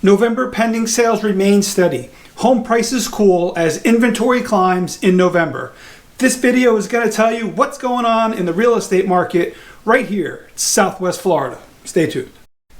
November pending sales remain steady. Home prices cool as inventory climbs in November. This video is going to tell you what's going on in the real estate market right here in Southwest Florida. Stay tuned.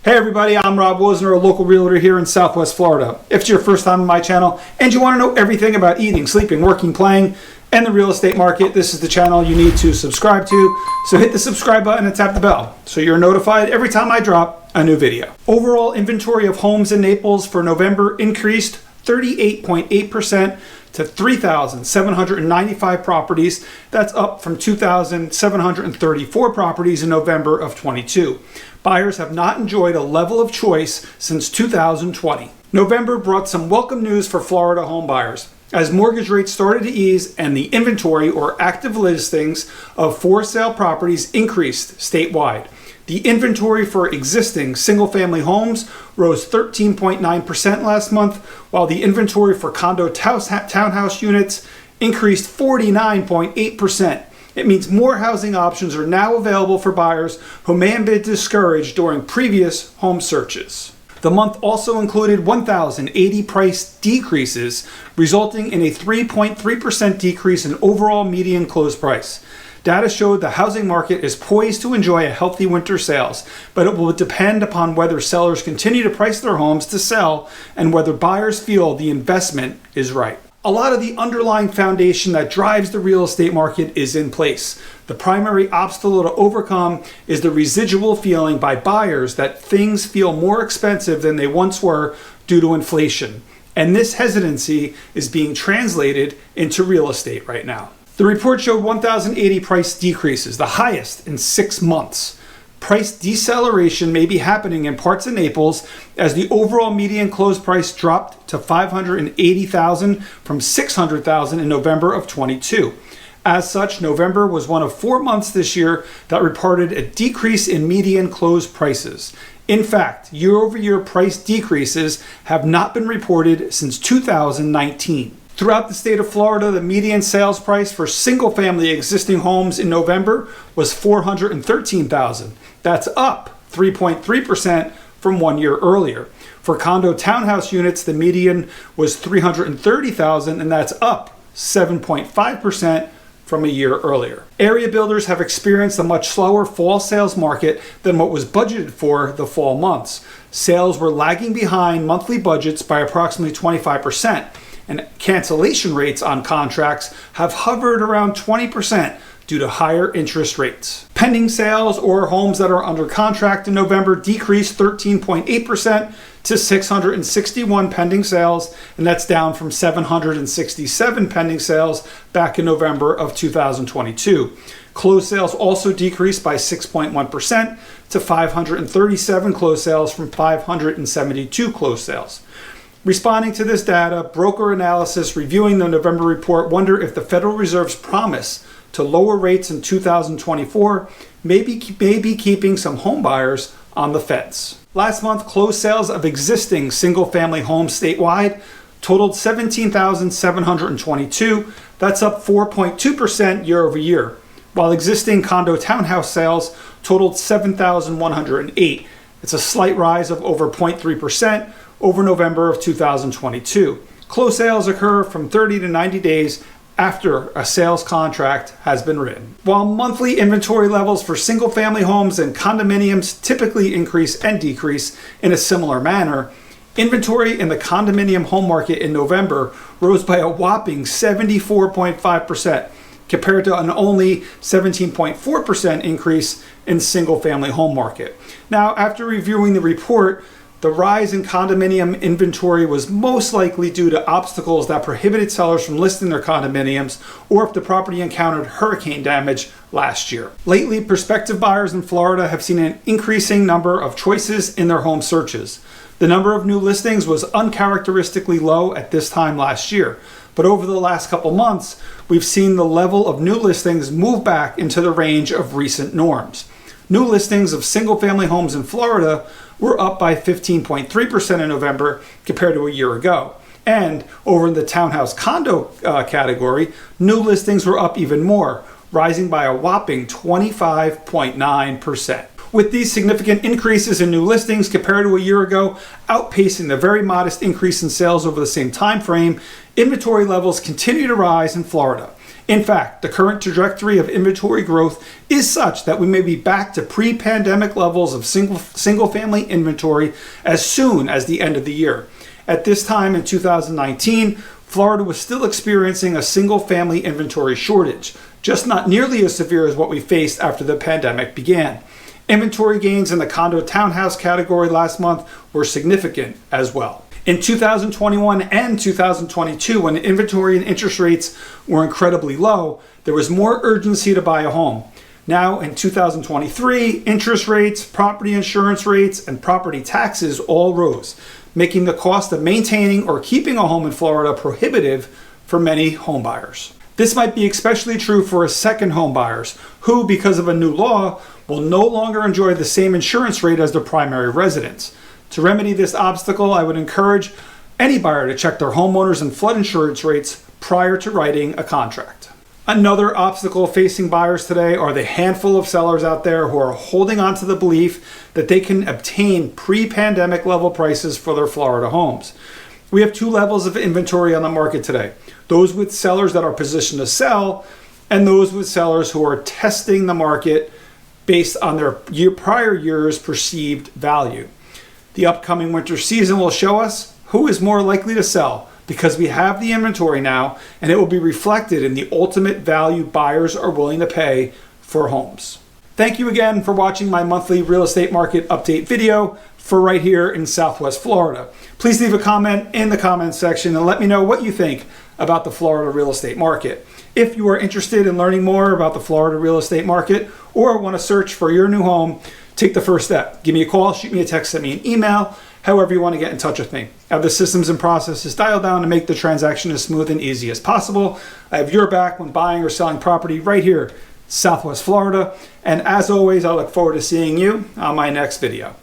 Hey everybody, I'm Rob Wozner, a local realtor here in Southwest Florida. If it's your first time on my channel and you want to know everything about eating, sleeping, working, playing, and the real estate market, this is the channel you need to subscribe to. So hit the subscribe button and tap the bell so you're notified every time I drop a new video. Overall inventory of homes in Naples for November increased 38.8% to 3,795 properties. That's up from 2,734 properties in November of 22. Buyers have not enjoyed a level of choice since 2020. November brought some welcome news for Florida home buyers, as mortgage rates started to ease and the inventory or active listings of for sale properties increased statewide. The inventory for existing single-family homes rose 13.9% last month, while the inventory for condo townhouse units increased 49.8%. It means more housing options are now available for buyers who may have been discouraged during previous home searches. The month also included 1,080 price decreases, resulting in a 3.3% decrease in overall median close price. Data showed the housing market is poised to enjoy a healthy winter sales, but it will depend upon whether sellers continue to price their homes to sell and whether buyers feel the investment is right. A lot of the underlying foundation that drives the real estate market is in place. The primary obstacle to overcome is the residual feeling by buyers that things feel more expensive than they once were due to inflation. And this hesitancy is being translated into real estate right now. The report showed 1,080 price decreases, the highest in 6 months. Price deceleration may be happening in parts of Naples as the overall median close price dropped to $580,000 from $600,000 in November of 22. As such, November was one of 4 months this year that reported a decrease in median close prices. In fact, year-over-year price decreases have not been reported since 2019. Throughout the state of Florida, the median sales price for single-family existing homes in November was $413,000. That's up 3.3% from 1 year earlier. For condo townhouse units, the median was $330,000, and that's up 7.5% from a year earlier. Area builders have experienced a much slower fall sales market than what was budgeted for the fall months. Sales were lagging behind monthly budgets by approximately 25%. And cancellation rates on contracts have hovered around 20% due to higher interest rates. Pending sales or homes that are under contract in November decreased 13.8% to 661 pending sales, and that's down from 767 pending sales back in November of 2022. Closed sales also decreased by 6.1% to 537 closed sales from 572 closed sales. Responding to this data, Broker Analysis reviewing the November report wonder if the Federal Reserve's promise to lower rates in 2024 may be keeping some home buyers on the fence. Last month, closed sales of existing single-family homes statewide totaled 17,722. That's up 4.2% year over year, while existing condo townhouse sales totaled 7,108. It's a slight rise of over 0.3% over November of 2022. Closed sales occur from 30 to 90 days after a sales contract has been written. While monthly inventory levels for single-family homes and condominiums typically increase and decrease in a similar manner, inventory in the condominium home market in November rose by a whopping 74.5%, compared to an only 17.4% increase in single-family home market. Now, after reviewing the report, the rise in condominium inventory was most likely due to obstacles that prohibited sellers from listing their condominiums or if the property encountered hurricane damage last year. Lately, prospective buyers in Florida have seen an increasing number of choices in their home searches. The number of new listings was uncharacteristically low at this time last year, but over the last couple months, we've seen the level of new listings move back into the range of recent norms. New listings of single-family homes in Florida were up by 15.3% in November compared to a year ago. And over in the townhouse condo category, new listings were up even more, rising by a whopping 25.9%. with these significant increases in new listings compared to a year ago outpacing the very modest increase in sales over the same time frame, inventory levels continue to rise in Florida. In fact, the current trajectory of inventory growth is such that we may be back to pre-pandemic levels of single-family inventory as soon as the end of the year. At this time in 2019, Florida was still experiencing a single-family inventory shortage, just not nearly as severe as what we faced after the pandemic began. Inventory gains in the condo townhouse category last month were significant as well. In 2021 and 2022, when inventory and interest rates were incredibly low, there was more urgency to buy a home. Now in 2023, interest rates, property insurance rates, and property taxes all rose, making the cost of maintaining or keeping a home in Florida prohibitive for many home buyers. This might be especially true for second home buyers who, because of a new law, will no longer enjoy the same insurance rate as their primary residence. To remedy this obstacle, I would encourage any buyer to check their homeowners and flood insurance rates prior to writing a contract. Another obstacle facing buyers today are the handful of sellers out there who are holding on to the belief that they can obtain pre-pandemic level prices for their Florida homes. We have two levels of inventory on the market today: those with sellers that are positioned to sell, and those with sellers who are testing the market based on their prior year's perceived value. The upcoming winter season will show us who is more likely to sell, because we have the inventory now, and it will be reflected in the ultimate value buyers are willing to pay for homes. Thank you again for watching my monthly real estate market update video for right here in Southwest Florida. Please leave a comment in the comment section and let me know what you think about the Florida real estate market. If you are interested in learning more about the Florida real estate market or want to search for your new home, take the first step. Give me a call, shoot me a text, send me an email, however you want to get in touch with me. I have the systems and processes dialed down to make the transaction as smooth and easy as possible. I have your back when buying or selling property right here, Southwest Florida. And as always, I look forward to seeing you on my next video.